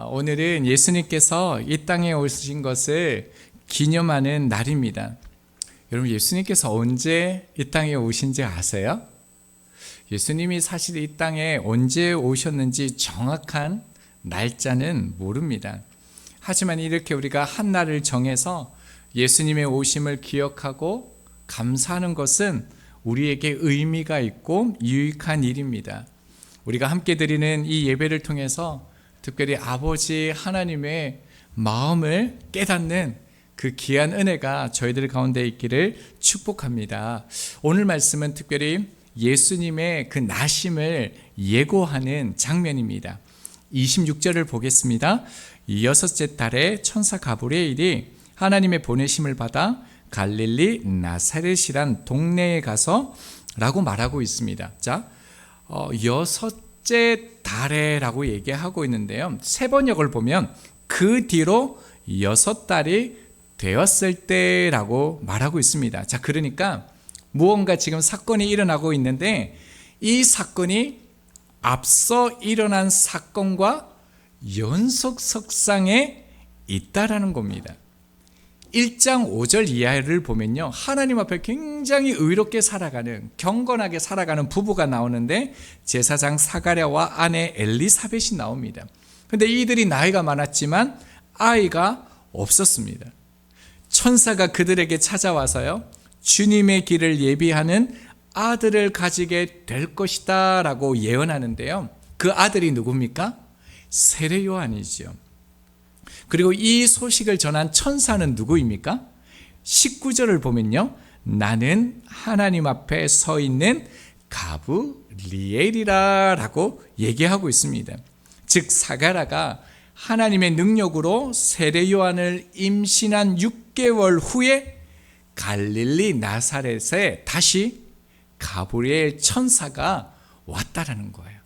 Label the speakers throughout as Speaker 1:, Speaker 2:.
Speaker 1: 오늘은 예수님께서 이 땅에 오신 것을 기념하는 날입니다. 여러분, 예수님께서 언제 이 땅에 오신지 아세요? 예수님이 사실 이 땅에 언제 오셨는지 정확한 날짜는 모릅니다. 하지만 이렇게 우리가 한 날을 정해서 예수님의 오심을 기억하고 감사하는 것은 우리에게 의미가 있고 유익한 일입니다. 우리가 함께 드리는 이 예배를 통해서 특별히 아버지 하나님의 마음을 깨닫는 그 귀한 은혜가 저희들 가운데 있기를 축복합니다. 오늘 말씀은 특별히 예수님의 그 나심을 예고하는 장면입니다. 26절을 보겠습니다. 여섯째 달에 천사 가브리엘이 하나님의 보내심을 받아 갈릴리 나사렛이란 동네에 가서 라고 말하고 있습니다. 자, 여섯째 달에라고 얘기하고 있는데요. 세 번역을 보면 그 뒤로 6달이 되었을 때라고 말하고 있습니다. 자, 그러니까 무언가 지금 사건이 일어나고 있는데 이 사건이 앞서 일어난 사건과 연속석상에 있다라는 겁니다. 1장 5절 이하를 보면요, 하나님 앞에 굉장히 의롭게 살아가는, 경건하게 살아가는 부부가 나오는데 제사장 사가랴와 아내 엘리사벳이 나옵니다. 그런데 이들이 나이가 많았지만 아이가 없었습니다. 천사가 그들에게 찾아와서요, 주님의 길을 예비하는 아들을 가지게 될 것이다 라고 예언하는데요, 그 아들이 누굽니까? 세례 요한이죠. 그리고 이 소식을 전한 천사는 누구입니까? 19절을 보면요, 나는 하나님 앞에 서 있는 가브리엘이라 라고 얘기하고 있습니다. 즉 사가랴가 하나님의 능력으로 세례 요한을 임신한 6개월 후에 갈릴리 나사렛에 다시 가브리엘 천사가 왔다라는 거예요.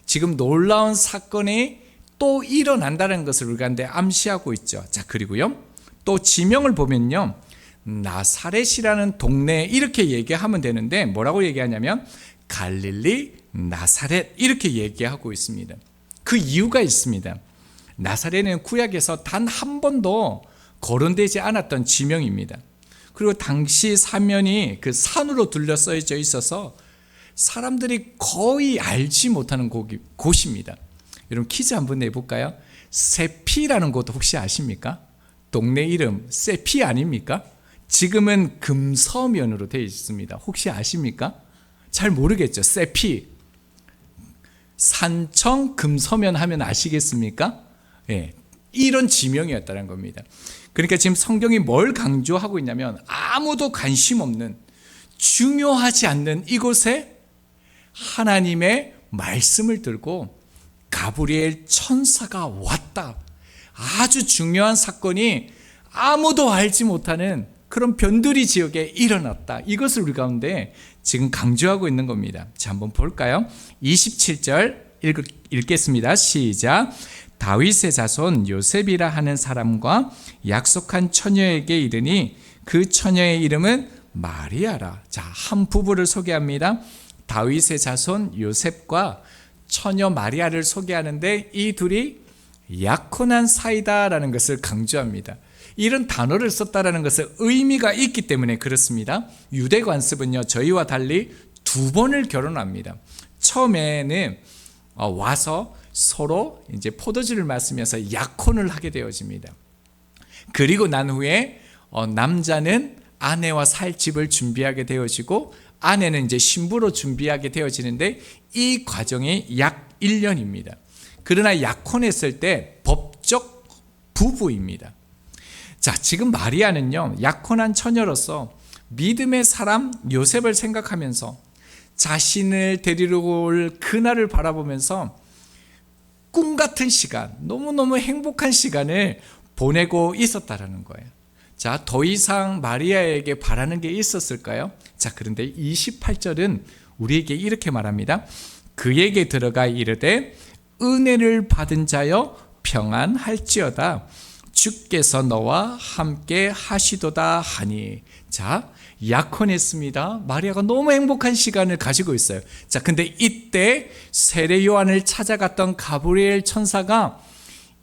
Speaker 1: 지금 놀라운 사건이 또 일어난다는 것을 우리가 암시하고 있죠. 자, 그리고요, 또 지명을 보면요, 나사렛이라는 동네 이렇게 얘기하면 되는데 뭐라고 얘기하냐면 갈릴리 나사렛 이렇게 얘기하고 있습니다. 그 이유가 있습니다. 나사렛은 구약에서 단 한 번도 거론되지 않았던 지명입니다. 그리고 당시 사면이 그 산으로 둘러싸여져 있어서 사람들이 거의 알지 못하는 곳입니다. 여러분, 퀴즈 한번 내볼까요? 세피라는 곳 혹시 아십니까? 동네 이름 세피 아닙니까? 지금은 금서면으로 되어 있습니다. 혹시 아십니까? 잘 모르겠죠. 세피, 산청 금서면 하면 아시겠습니까? 예, 이런 지명이었다는 겁니다. 그러니까 지금 성경이 뭘 강조하고 있냐면 아무도 관심 없는, 중요하지 않는 이곳에 하나님의 말씀을 들고 가브리엘 천사가 왔다. 아주 중요한 사건이 아무도 알지 못하는 그런 변두리 지역에 일어났다. 이것을 우리 가운데 지금 강조하고 있는 겁니다. 자, 한번 볼까요? 27절 읽겠습니다. 시작. 다윗의 자손 요셉이라 하는 사람과 약속한 처녀에게 이르니 그 처녀의 이름은 마리아라. 자, 한 부부를 소개합니다. 다윗의 자손 요셉과 처녀 마리아를 소개하는데 이 둘이 약혼한 사이다라는 것을 강조합니다. 이런 단어를 썼다라는 것은 의미가 있기 때문에 그렇습니다. 유대 관습은요, 저희와 달리 2번을 결혼합니다. 처음에는 와서 서로 이제 포도주를 마시면서 약혼을 하게 되어집니다. 그리고 난 후에 남자는 아내와 살 집을 준비하게 되어지고 아내는 이제 신부로 준비하게 되어지는데 이 과정이 약 1년입니다. 그러나 약혼했을 때 법적 부부입니다. 자, 지금 마리아는요, 약혼한 처녀로서 믿음의 사람 요셉을 생각하면서 자신을 데리러 올 그날을 바라보면서 꿈 같은 시간, 너무너무 행복한 시간을 보내고 있었다라는 거예요. 자, 더 이상 마리아에게 바라는 게 있었을까요? 자, 그런데 28절은 우리에게 이렇게 말합니다. 그에게 들어가 이르되 은혜를 받은 자여 평안할지어다. 주께서 너와 함께 하시도다 하니. 자, 약혼했습니다. 마리아가 너무 행복한 시간을 가지고 있어요. 자, 근데 이때 세례 요한을 찾아갔던 가브리엘 천사가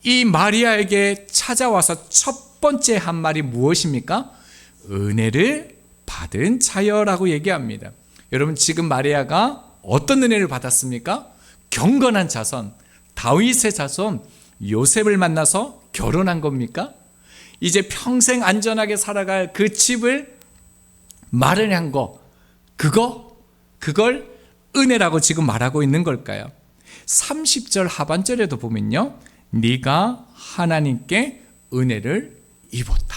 Speaker 1: 이 마리아에게 찾아와서 첫 번째 한 말이 무엇입니까? 은혜를 받은 자여라고 얘기합니다. 여러분, 지금 마리아가 어떤 은혜를 받았습니까? 경건한 자손, 다윗의 자손 요셉을 만나서 결혼한 겁니까? 이제 평생 안전하게 살아갈 그 집을 마련한 거, 그걸 은혜라고 지금 말하고 있는 걸까요? 30절 하반절에도 보면요, 네가 하나님께 은혜를 입었다.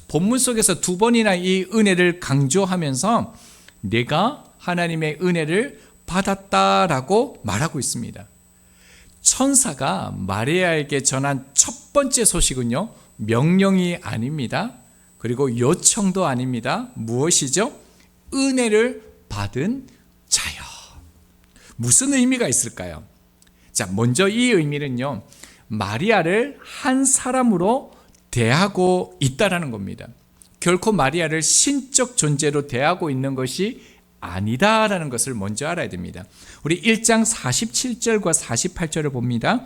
Speaker 1: 본문 속에서 두 번이나 이 은혜를 강조하면서 네가 하나님의 은혜를 받았다라고 말하고 있습니다. 천사가 마리아에게 전한 첫 번째 소식은요, 명령이 아닙니다. 그리고 요청도 아닙니다. 무엇이죠? 은혜를 받은 자여. 무슨 의미가 있을까요? 자, 먼저 이 의미는요, 마리아를 한 사람으로 대하고 있다라는 겁니다. 결코 마리아를 신적 존재로 대하고 있는 것이 아니다라는 것을 먼저 알아야 됩니다. 우리 1장 47절과 48절을 봅니다.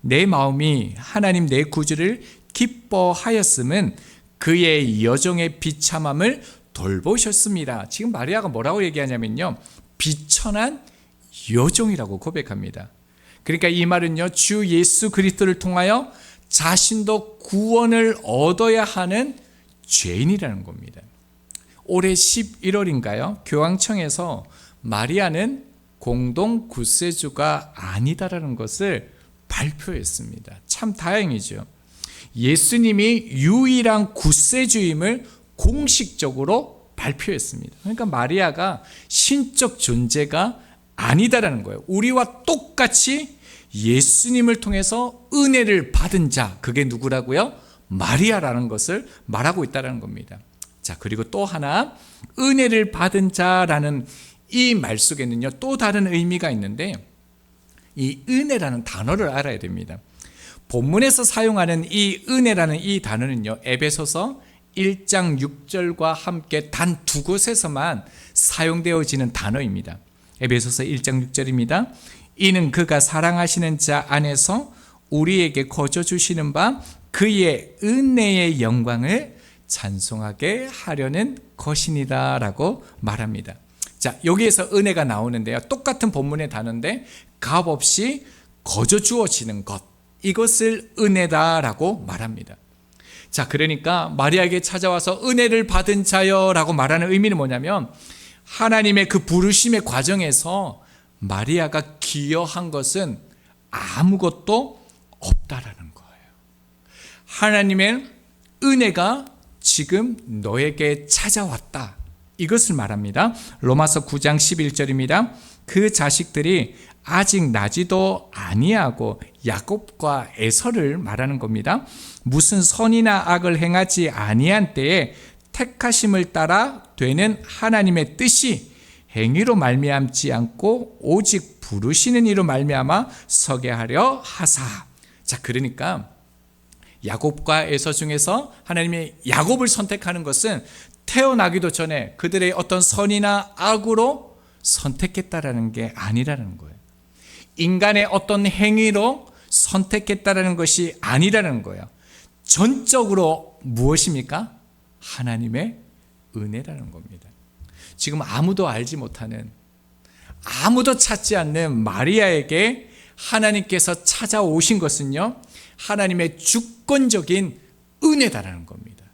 Speaker 1: 내 마음이 하나님 내 구주를 기뻐하였음은 그의 여종의 비참함을 돌보셨습니다. 지금 마리아가 뭐라고 얘기하냐면요, 비천한 여종이라고 고백합니다. 그러니까 이 말은요, 주 예수 그리스도를 통하여 자신도 구원을 얻어야 하는 죄인이라는 겁니다. 올해 11월인가요? 교황청에서 마리아는 공동 구세주가 아니다라는 것을 발표했습니다. 참 다행이죠. 예수님이 유일한 구세주임을 공식적으로 발표했습니다. 그러니까 마리아가 신적 존재가 아니다라는 거예요. 우리와 똑같이 예수님을 통해서 은혜를 받은 자, 그게 누구라고요? 마리아라는 것을 말하고 있다는 겁니다. 자, 그리고 또 하나, 은혜를 받은 자라는 이 말 속에는요, 또 다른 의미가 있는데, 이 은혜라는 단어를 알아야 됩니다. 본문에서 사용하는 이 은혜라는 이 단어는요, 에베소서 1장 6절과 함께 단 두 곳에서만 사용되어지는 단어입니다. 에베소서 1장 6절입니다. 이는 그가 사랑하시는 자 안에서 우리에게 거저 주시는 바 그의 은혜의 영광을 찬송하게 하려는 것이니라 라고 말합니다. 자, 여기에서 은혜가 나오는데요, 똑같은 본문의 단어인데 값없이 거저 주어지는 것, 이것을 은혜다라고 말합니다. 자, 그러니까 마리아에게 찾아와서 은혜를 받은 자여라고 말하는 의미는 뭐냐면, 하나님의 그 부르심의 과정에서 마리아가 기여한 것은 아무것도 없다라는 거예요. 하나님의 은혜가 지금 너에게 찾아왔다, 이것을 말합니다. 로마서 9장 11절입니다. 그 자식들이 아직 나지도 아니하고 야곱과 에서를 말하는 겁니다. 무슨 선이나 악을 행하지 아니한 때에 택하심을 따라 되는 하나님의 뜻이 행위로 말미암지 않고 오직 부르시는 이로 말미암아 서게 하려 하사. 자, 그러니까 야곱과 에서 중에서 하나님이 야곱을 선택하는 것은 태어나기도 전에 그들의 어떤 선이나 악으로 선택했다라는 게 아니라는 거예요. 인간의 어떤 행위로 선택했다라는 것이 아니라는 거예요. 전적으로 무엇입니까? 하나님의 은혜라는 겁니다. 지금 아무도 알지 못하는, 아무도 찾지 않는 마리아에게 하나님께서 찾아오신 것은요, 하나님의 주권적인 은혜다라는 겁니다.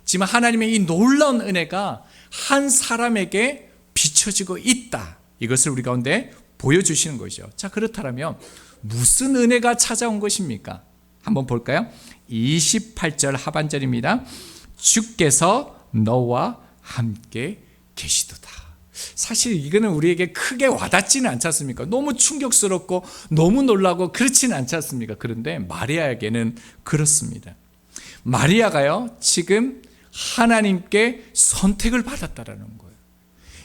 Speaker 1: 지금 하나님의 이 놀라운 은혜가 한 사람에게 비춰지고 있다, 이것을 우리 가운데 보여주시는 것이죠. 자, 그렇다면 무슨 은혜가 찾아온 것입니까? 한번 볼까요? 28절 하반절입니다. 주께서 너와 함께 계시도다. 사실 이거는 우리에게 크게 와닿지는 않지 않습니까? 너무 충격스럽고 너무 놀라고 그렇지는 않지 않습니까? 그런데 마리아에게는 그렇습니다. 마리아가요, 지금 하나님께 선택을 받았다라는 거예요.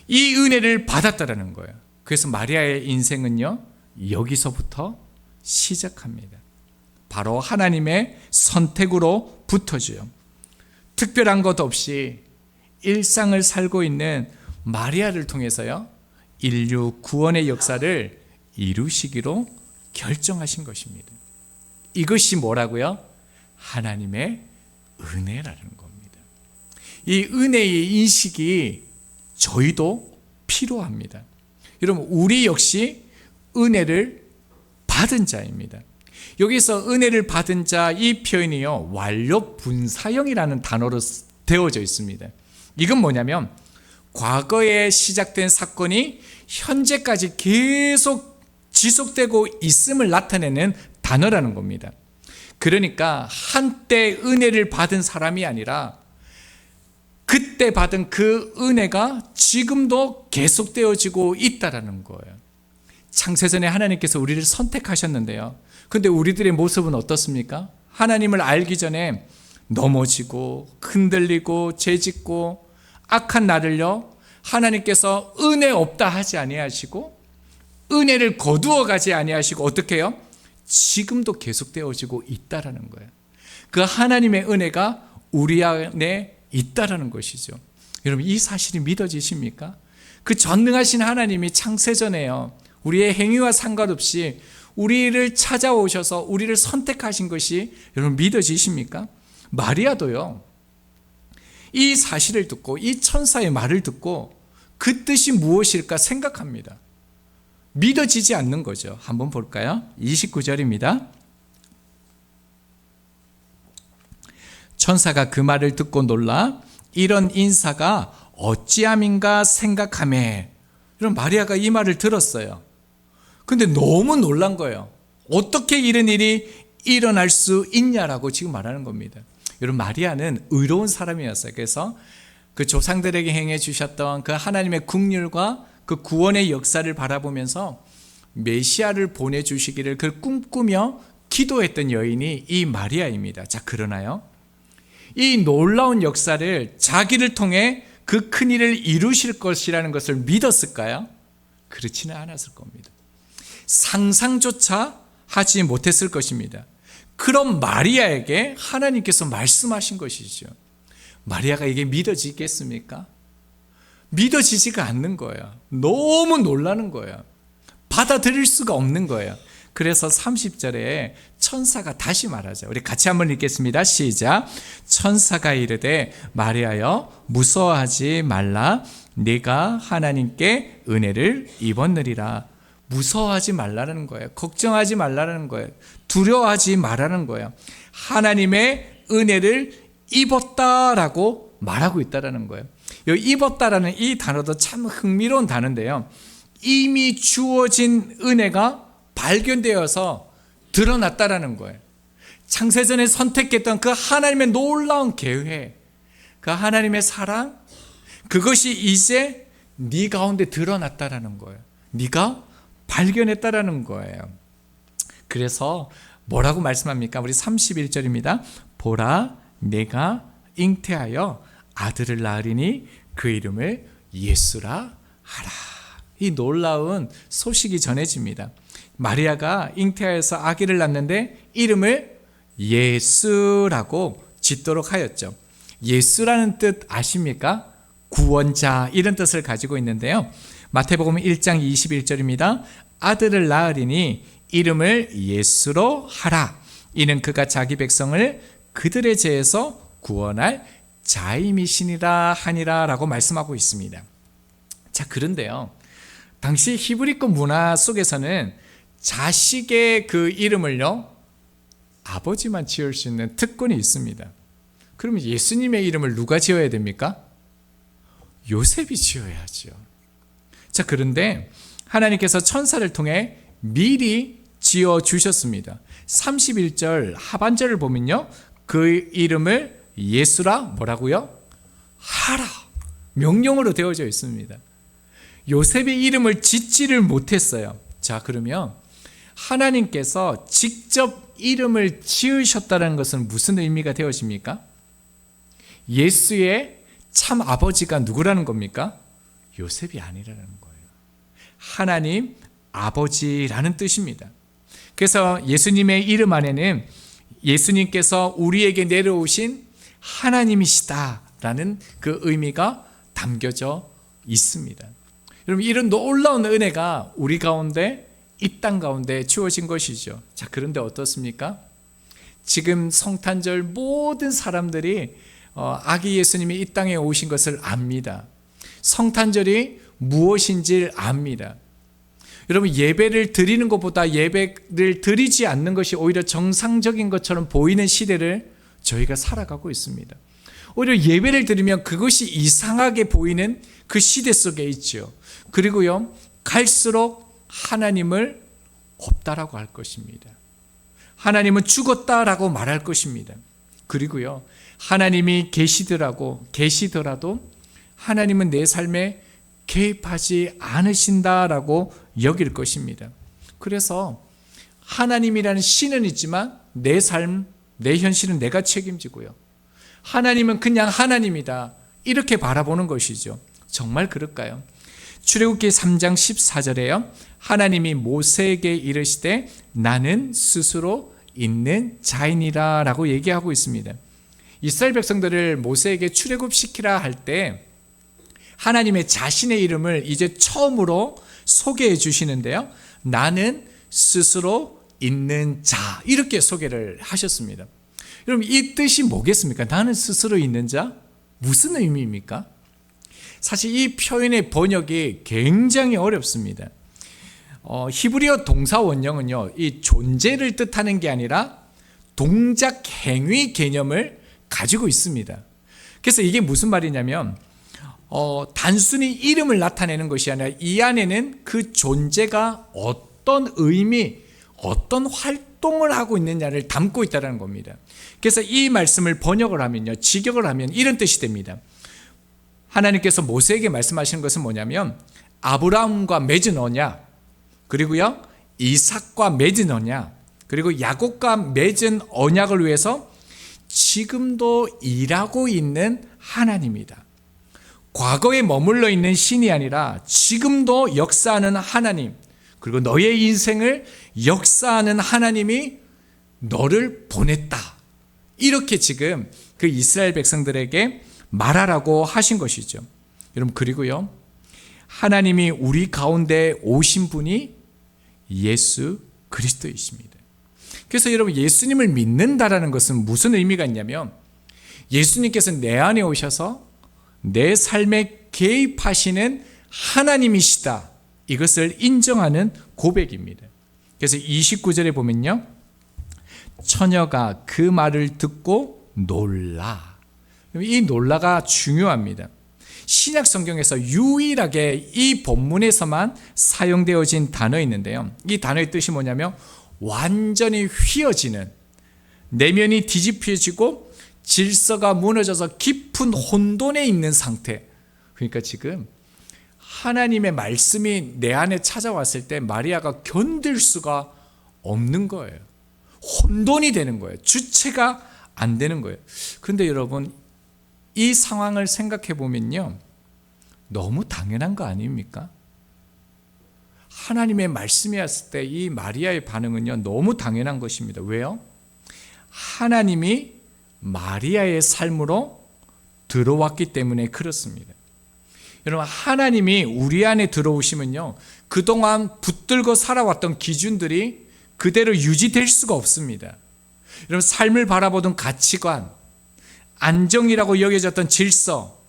Speaker 1: 이 은혜를 받았다라는 거예요. 그래서 마리아의 인생은요, 여기서부터 시작합니다. 바로 하나님의 선택으로 붙어져요. 특별한 것 없이 일상을 살고 있는 마리아를 통해서요, 인류 구원의 역사를 이루시기로 결정하신 것입니다. 이것이 뭐라고요? 하나님의 은혜라는 겁니다. 이 은혜의 인식이 저희도 필요합니다. 여러분, 우리 역시 은혜를 받은 자입니다. 여기서 은혜를 받은 자, 이 표현이요, 완료 분사형이라는 단어로 되어져 있습니다. 이건 뭐냐면 과거에 시작된 사건이 현재까지 계속 지속되고 있음을 나타내는 단어라는 겁니다. 그러니까 한때 은혜를 받은 사람이 아니라 그때 받은 그 은혜가 지금도 계속되어지고 있다라는 거예요. 창세전에 하나님께서 우리를 선택하셨는데요. 근데 우리들의 모습은 어떻습니까? 하나님을 알기 전에 넘어지고 흔들리고 죄짓고 악한 나를요, 하나님께서 은혜 없다 하지 아니하시고 은혜를 거두어 가지 아니하시고 어떻게 해요? 지금도 계속되어지고 있다라는 거예요. 그 하나님의 은혜가 우리 안에 있다라는 것이죠. 여러분, 이 사실이 믿어지십니까? 그 전능하신 하나님이 창세전에요, 우리의 행위와 상관없이 우리를 찾아오셔서 우리를 선택하신 것이 여러분 믿어지십니까? 마리아도요, 이 사실을 듣고 이 천사의 말을 듣고 그 뜻이 무엇일까 생각합니다. 믿어지지 않는 거죠. 한번 볼까요? 29절입니다. 천사가 그 말을 듣고 놀라 이런 인사가 어찌함인가 생각하매. 이런 마리아가 이 말을 들었어요. 근데 너무 놀란 거예요. 어떻게 이런 일이 일어날 수 있냐라고 지금 말하는 겁니다. 여러분, 마리아는 의로운 사람이었어요. 그래서 그 조상들에게 행해 주셨던 그 하나님의 국률과 그 구원의 역사를 바라보면서 메시아를 보내주시기를 그 꿈꾸며 기도했던 여인이 이 마리아입니다. 자, 그러나요, 이 놀라운 역사를 자기를 통해 그 큰일을 이루실 것이라는 것을 믿었을까요? 그렇지는 않았을 겁니다. 상상조차 하지 못했을 것입니다. 그런 마리아에게 하나님께서 말씀하신 것이죠. 마리아가 이게 믿어지겠습니까? 믿어지지가 않는 거예요. 너무 놀라는 거예요. 받아들일 수가 없는 거예요. 그래서 30절에 천사가 다시 말하죠. 우리 같이 한번 읽겠습니다. 시작. 천사가 이르되 마리아여 무서워하지 말라. 네가 하나님께 은혜를 입었느리라. 무서워하지 말라는 거예요. 걱정하지 말라는 거예요. 두려워하지 말라는 거예요. 하나님의 은혜를 입었다라고 말하고 있다라는 거예요. 여기 입었다라는 이 단어도 참 흥미로운 단어인데요, 이미 주어진 은혜가 발견되어서 드러났다라는 거예요. 창세전에 선택했던 그 하나님의 놀라운 계획, 그 하나님의 사랑, 그것이 이제 네 가운데 드러났다라는 거예요. 네가 발견했다라는 거예요. 그래서 뭐라고 말씀합니까? 우리 31절입니다. 보라, 내가 잉태하여 아들을 낳으리니 그 이름을 예수라 하라. 이 놀라운 소식이 전해집니다. 마리아가 잉태하여서 아기를 낳는데 이름을 예수라고 짓도록 하였죠. 예수라는 뜻 아십니까? 구원자, 이런 뜻을 가지고 있는데요, 마태복음 1장 21절입니다. 아들을 낳으리니 이름을 예수로 하라. 이는 그가 자기 백성을 그들의 죄에서 구원할 자임이시니라 하니라 라고 말씀하고 있습니다. 자, 그런데요, 당시 히브리권 문화 속에서는 자식의 그 이름을요, 아버지만 지을 수 있는 특권이 있습니다. 그러면 예수님의 이름을 누가 지어야 됩니까? 요셉이 지어야죠. 자, 그런데 하나님께서 천사를 통해 미리 지어주셨습니다. 31절 하반절을 보면요, 그 이름을 예수라 뭐라고요? 하라. 명령으로 되어져 있습니다. 요셉의 이름을 짓지를 못했어요. 자, 그러면 하나님께서 직접 이름을 지으셨다는 것은 무슨 의미가 되어집니까? 예수의 참 아버지가 누구라는 겁니까? 요셉이 아니라는 거예요. 하나님 아버지라는 뜻입니다. 그래서 예수님의 이름 안에는 예수님께서 우리에게 내려오신 하나님이시다라는 그 의미가 담겨져 있습니다. 여러분, 이런 놀라운 은혜가 우리 가운데, 이 땅 가운데 주어진 것이죠. 자, 그런데 어떻습니까? 지금 성탄절 모든 사람들이 아기 예수님이 이 땅에 오신 것을 압니다. 성탄절이 무엇인지 압니다. 여러분, 예배를 드리는 것보다 예배를 드리지 않는 것이 오히려 정상적인 것처럼 보이는 시대를 저희가 살아가고 있습니다. 오히려 예배를 드리면 그것이 이상하게 보이는 그 시대 속에 있죠. 그리고요, 갈수록 하나님을 없다라고 할 것입니다. 하나님은 죽었다라고 말할 것입니다. 그리고요, 하나님이 계시더라도 하나님은 내 삶에 개입하지 않으신다라고 여길 것입니다. 그래서 하나님이라는 신은 있지만 내 삶, 내 현실은 내가 책임지고요. 하나님은 그냥 하나님이다, 이렇게 바라보는 것이죠. 정말 그럴까요? 출애굽기 3장 14절에요. 하나님이 모세에게 이르시되 나는 스스로 있는 자이니라 라고 얘기하고 있습니다. 이스라엘 백성들을 모세에게 출애굽시키라 할 때 하나님의 자신의 이름을 이제 처음으로 소개해 주시는데요. 나는 스스로 있는 자, 이렇게 소개를 하셨습니다. 여러분, 이 뜻이 뭐겠습니까? 나는 스스로 있는 자? 무슨 의미입니까? 사실 이 표현의 번역이 굉장히 어렵습니다. 히브리어 동사 원형은요, 이 존재를 뜻하는 게 아니라 동작 행위 개념을 가지고 있습니다. 그래서 이게 무슨 말이냐면 단순히 이름을 나타내는 것이 아니라 이 안에는 그 존재가 어떤 의미, 어떤 활동을 하고 있느냐를 담고 있다는 겁니다. 그래서 이 말씀을 번역을 하면요, 직역을 하면 이런 뜻이 됩니다. 하나님께서 모세에게 말씀하시는 것은 뭐냐면 아브라함과 맺은 언약, 그리고요 이삭과 맺은 언약, 그리고 야곱과 맺은 언약을 위해서 지금도 일하고 있는 하나님이다. 과거에 머물러 있는 신이 아니라 지금도 역사하는 하나님, 그리고 너의 인생을 역사하는 하나님이 너를 보냈다. 이렇게 지금 그 이스라엘 백성들에게 말하라고 하신 것이죠. 여러분, 그리고요, 하나님이 우리 가운데 오신 분이 예수 그리스도이십니다. 그래서 여러분, 예수님을 믿는다라는 것은 무슨 의미가 있냐면 예수님께서 내 안에 오셔서 내 삶에 개입하시는 하나님이시다, 이것을 인정하는 고백입니다. 그래서 29절에 보면요, 처녀가 그 말을 듣고 놀라. 이 놀라가 중요합니다. 신약 성경에서 유일하게 이 본문에서만 사용되어진 단어가 있는데요, 이 단어의 뜻이 뭐냐면 완전히 휘어지는, 내면이 뒤집혀지고 질서가 무너져서 깊은 혼돈에 있는 상태. 그러니까 지금 하나님의 말씀이 내 안에 찾아왔을 때 마리아가 견딜 수가 없는 거예요. 혼돈이 되는 거예요. 주체가 안 되는 거예요. 그런데 여러분, 이 상황을 생각해 보면요, 너무 당연한 거 아닙니까? 하나님의 말씀이 왔을 때 이 마리아의 반응은요, 너무 당연한 것입니다. 왜요? 하나님이 마리아의 삶으로 들어왔기 때문에 그렇습니다. 여러분, 하나님이 우리 안에 들어오시면요, 그동안 붙들고 살아왔던 기준들이 그대로 유지될 수가 없습니다. 여러분, 삶을 바라보던 가치관, 안정이라고 여겨졌던 질서,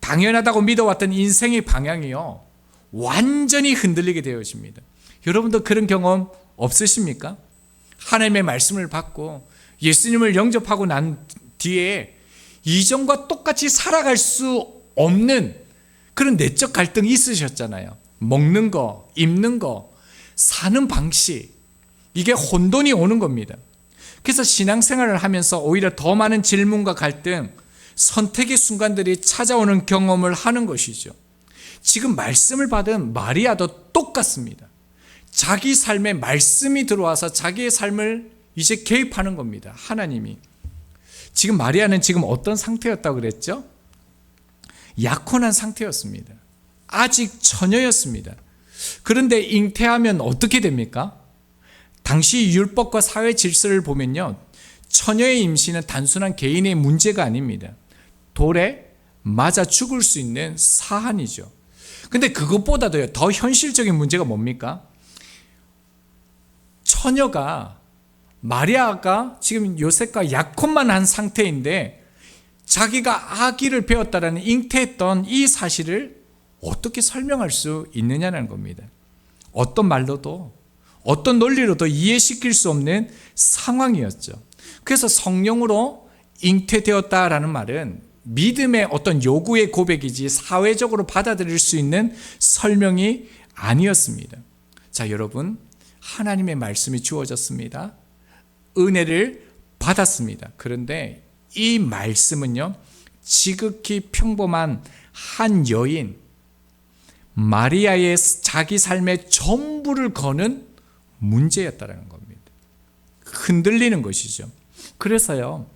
Speaker 1: 당연하다고 믿어왔던 인생의 방향이요, 완전히 흔들리게 되어집니다. 여러분도 그런 경험 없으십니까? 하나님의 말씀을 받고 예수님을 영접하고 난 뒤에 이전과 똑같이 살아갈 수 없는 그런 내적 갈등이 있으셨잖아요. 먹는 거, 입는 거, 사는 방식, 이게 혼돈이 오는 겁니다. 그래서 신앙생활을 하면서 오히려 더 많은 질문과 갈등, 선택의 순간들이 찾아오는 경험을 하는 것이죠. 지금 말씀을 받은 마리아도 똑같습니다. 자기 삶에 말씀이 들어와서 자기의 삶을 이제 개입하는 겁니다. 하나님이. 지금 마리아는 지금 어떤 상태였다고 그랬죠? 약혼한 상태였습니다. 아직 처녀였습니다. 그런데 잉태하면 어떻게 됩니까? 당시 율법과 사회 질서를 보면요, 처녀의 임신은 단순한 개인의 문제가 아닙니다. 돌에 맞아 죽을 수 있는 사안이죠. 근데 그것보다도 더 현실적인 문제가 뭡니까? 처녀가 마리아가 지금 요셉과 약혼만 한 상태인데 자기가 아기를 배웠다라는 잉태했던 이 사실을 어떻게 설명할 수 있느냐는 겁니다. 어떤 말로도 어떤 논리로도 이해시킬 수 없는 상황이었죠. 그래서 성령으로 잉태되었다라는 말은 믿음의 어떤 요구의 고백이지 사회적으로 받아들일 수 있는 설명이 아니었습니다. 자, 여러분, 하나님의 말씀이 주어졌습니다. 은혜를 받았습니다. 그런데 이 말씀은요, 지극히 평범한 한 여인 마리아의 자기 삶의 전부를 거는 문제였다는 겁니다. 흔들리는 것이죠. 그래서요,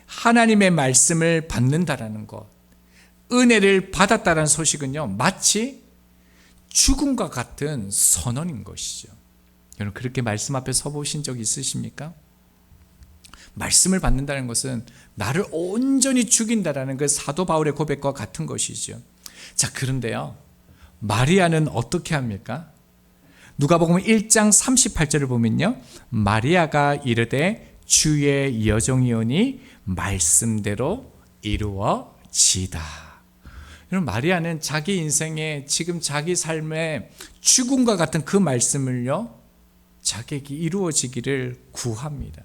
Speaker 1: 하나님의 말씀을 받는다라는 것, 은혜를 받았다는 소식은요, 마치 죽음과 같은 선언인 것이죠. 여러분, 그렇게 말씀 앞에 서보신 적 있으십니까? 말씀을 받는다는 것은 나를 온전히 죽인다라는 그 사도 바울의 고백과 같은 것이죠. 자, 그런데요, 마리아는 어떻게 합니까? 누가복음 1장 38절을 보면요, 마리아가 이르되 주의 여종이오니 말씀대로 이루어지다. 여러분, 마리아는 자기 인생에 지금 자기 삶의 죽음과 같은 그 말씀을요, 자기에게 이루어지기를 구합니다.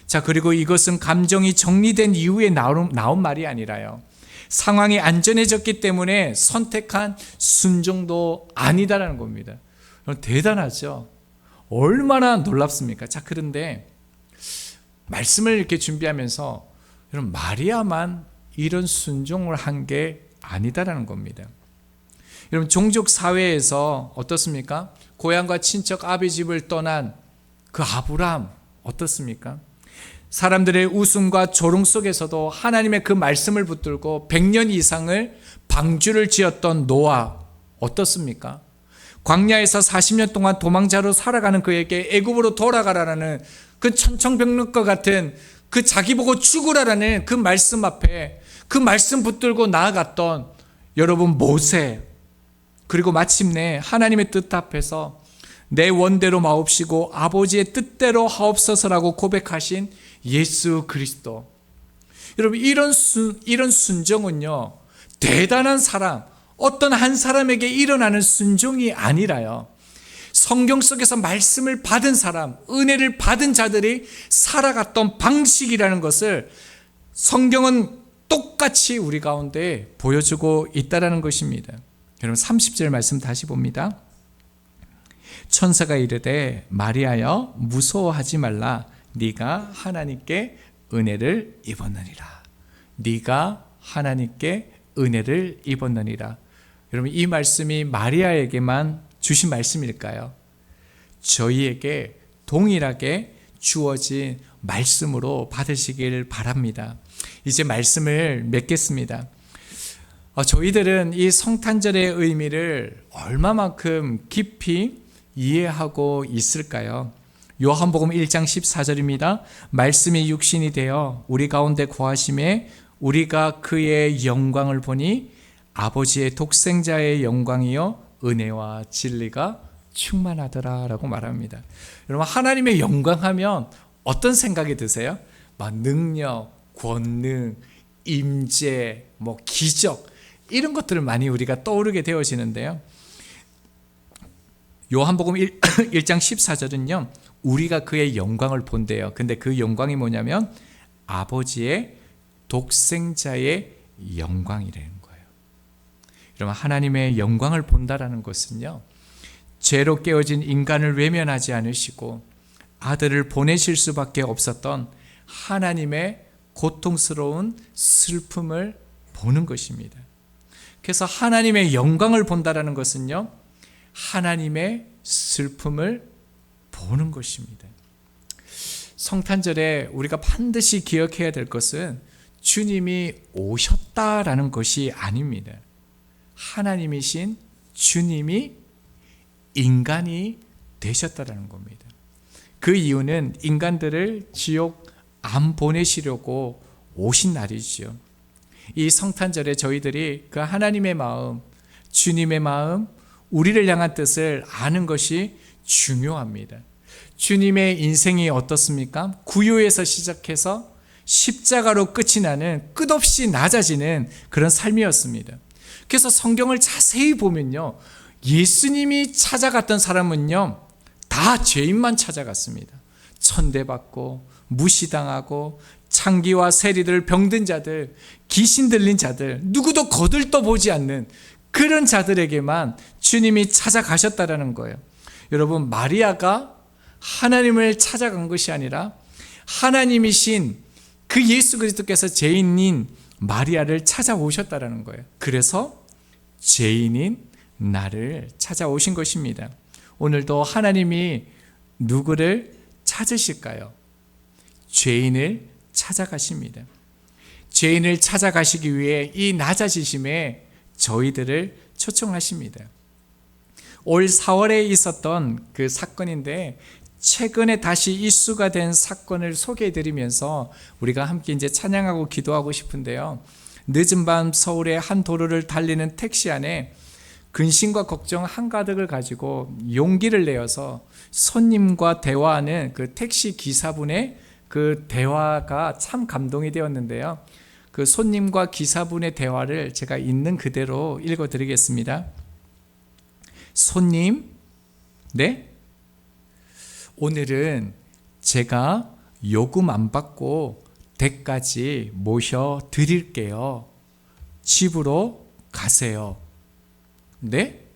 Speaker 1: 자, 그리고 이것은 감정이 정리된 이후에 나온 말이 아니라요, 상황이 안전해졌기 때문에 선택한 순종도 아니다라는 겁니다. 대단하죠? 얼마나 놀랍습니까? 자, 그런데 말씀을 이렇게 준비하면서 여러분, 마리아만 이런 순종을 한 게 아니다라는 겁니다. 여러분, 종족 사회에서 어떻습니까? 고향과 친척 아비 집을 떠난 그 아브라함 어떻습니까? 사람들의 웃음과 조롱 속에서도 하나님의 그 말씀을 붙들고 100년 이상을 방주를 지었던 노아 어떻습니까? 광야에서 40년 동안 도망자로 살아가는 그에게 애굽으로 돌아가라는 그 천청병력과 같은 그 자기 보고 죽으라라는 그 말씀 앞에 그 말씀 붙들고 나아갔던 여러분 모세, 그리고 마침내 하나님의 뜻 앞에서 내 원대로 마옵시고 아버지의 뜻대로 하옵소서라고 고백하신 예수 그리스도. 여러분, 이런 순종은요, 대단한 사람, 어떤 한 사람에게 일어나는 순종이 아니라요, 성경 속에서 말씀을 받은 사람, 은혜를 받은 자들이 살아갔던 방식이라는 것을 성경은 똑같이 우리 가운데 보여주고 있다는 것입니다. 여러분, 30절 말씀 다시 봅니다. 천사가 이르되 마리아여 무서워하지 말라. 네가 하나님께 은혜를 입었느니라. 네가 하나님께 은혜를 입었느니라. 여러분, 이 말씀이 마리아에게만 주신 말씀일까요? 저희에게 동일하게 주어진 말씀으로 받으시길 바랍니다. 이제 말씀을 맺겠습니다. 저희들은 이 성탄절의 의미를 얼마만큼 깊이 이해하고 있을까요? 요한복음 1장 14절입니다. 말씀이 육신이 되어 우리 가운데 거하심에 우리가 그의 영광을 보니 아버지의 독생자의 영광이요 은혜와 진리가 충만하더라 라고 말합니다. 여러분, 하나님의 영광하면 어떤 생각이 드세요? 막 능력, 권능, 임재, 기적, 이런 것들을 많이 우리가 떠오르게 되어지는데요, 요한복음 1장 14절은요 우리가 그의 영광을 본대요. 근데 그 영광이 뭐냐면 아버지의 독생자의 영광이라는 거예요. 여러분, 하나님의 영광을 본다라는 것은요, 죄로 깨어진 인간을 외면하지 않으시고 아들을 보내실 수밖에 없었던 하나님의 고통스러운 슬픔을 보는 것입니다. 그래서 하나님의 영광을 본다라는 것은요, 하나님의 슬픔을 보는 것입니다. 성탄절에 우리가 반드시 기억해야 될 것은 주님이 오셨다라는 것이 아닙니다. 하나님이신 주님이 인간이 되셨다라는 겁니다. 그 이유는 인간들을 지옥 안 보내시려고 오신 날이죠. 이 성탄절에 저희들이 그 하나님의 마음, 주님의 마음, 우리를 향한 뜻을 아는 것이 중요합니다. 주님의 인생이 어떻습니까? 구유에서 시작해서 십자가로 끝이 나는 끝없이 낮아지는 그런 삶이었습니다. 그래서 성경을 자세히 보면요, 예수님이 찾아갔던 사람은요, 다 죄인만 찾아갔습니다. 천대받고 무시당하고 창기와 세리들, 병든 자들, 귀신 들린 자들, 누구도 거들떠보지 않는 그런 자들에게만 주님이 찾아가셨다라는 거예요. 여러분, 마리아가 하나님을 찾아간 것이 아니라 하나님이신 그 예수 그리스도께서 죄인인 마리아를 찾아오셨다라는 거예요. 그래서 죄인인 나를 찾아오신 것입니다. 오늘도 하나님이 누구를 찾으실까요? 죄인을 찾아가십니다. 죄인을 찾아가시기 위해 이 낮아지심에 저희들을 초청하십니다. 올 4월에 있었던 그 사건인데, 최근에 다시 이슈가 된 사건을 소개해 드리면서 우리가 함께 이제 찬양하고 기도하고 싶은데요. 늦은 밤 서울의 한 도로를 달리는 택시 안에 근심과 걱정 한가득을 가지고 용기를 내어서 손님과 대화하는 그 택시 기사분의 그 대화가 참 감동이 되었는데요. 그 손님과 기사분의 대화를 제가 있는 그대로 읽어 드리겠습니다. 손님, 네? 오늘은 제가 요금 안 받고 댁까지 모셔 드릴게요. 집으로 가세요. 네?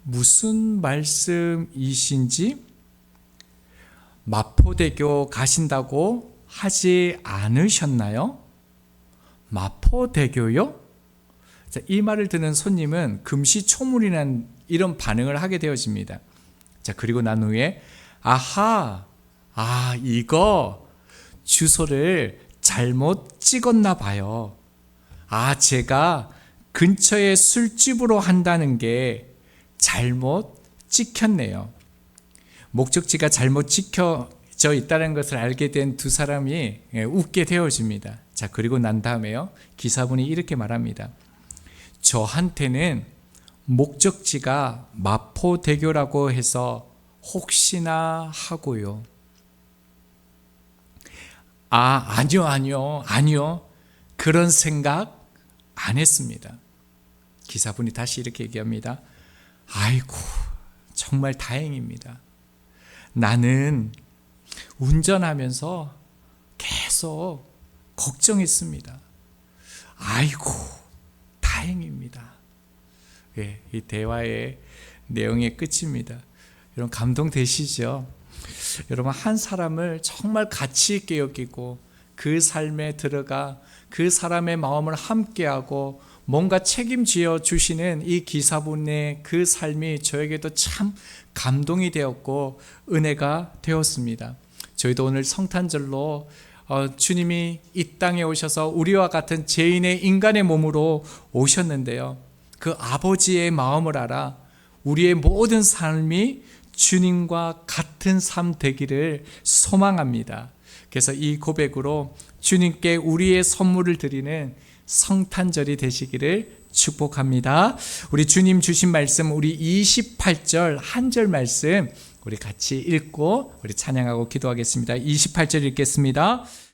Speaker 1: 무슨 말씀이신지? 마포대교 가신다고 하지 않으셨나요? 마포대교요? 자, 이 말을 듣는 손님은 금시초문이라는 이런 반응을 하게 되어집니다. 자, 그리고 난 후에 이거 주소를 잘못 찍었나 봐요. 제가 근처에 술집으로 한다는 게 잘못 찍혔네요. 목적지가 잘못 찍혀져 있다는 것을 알게 된 두 사람이 웃게 되어집니다. 자, 그리고 난 다음에요, 기사분이 이렇게 말합니다. 저한테는 목적지가 마포대교라고 해서 혹시나 하고요. 아니요. 그런 생각 안 했습니다. 기사분이 다시 이렇게 얘기합니다. 아이고, 정말 다행입니다. 나는 운전하면서 계속 걱정했습니다. 아이고, 다행입니다. 예, 이 대화의 내용의 끝입니다. 여러분, 감동되시죠? 여러분, 한 사람을 정말 가치 있게 여기고 그 삶에 들어가 그 사람의 마음을 함께하고 뭔가 책임지어 주시는 이 기사분의 그 삶이 저에게도 참 감동이 되었고 은혜가 되었습니다. 저희도 오늘 성탄절로 주님이 이 땅에 오셔서 우리와 같은 죄인의 인간의 몸으로 오셨는데요, 그 아버지의 마음을 알아 우리의 모든 삶이 주님과 같은 삶 되기를 소망합니다. 그래서 이 고백으로 주님께 우리의 선물을 드리는 성탄절이 되시기를 축복합니다. 우리 주님 주신 말씀, 우리 28절 한 절 말씀 우리 같이 읽고 우리 찬양하고 기도하겠습니다. 28절 읽겠습니다.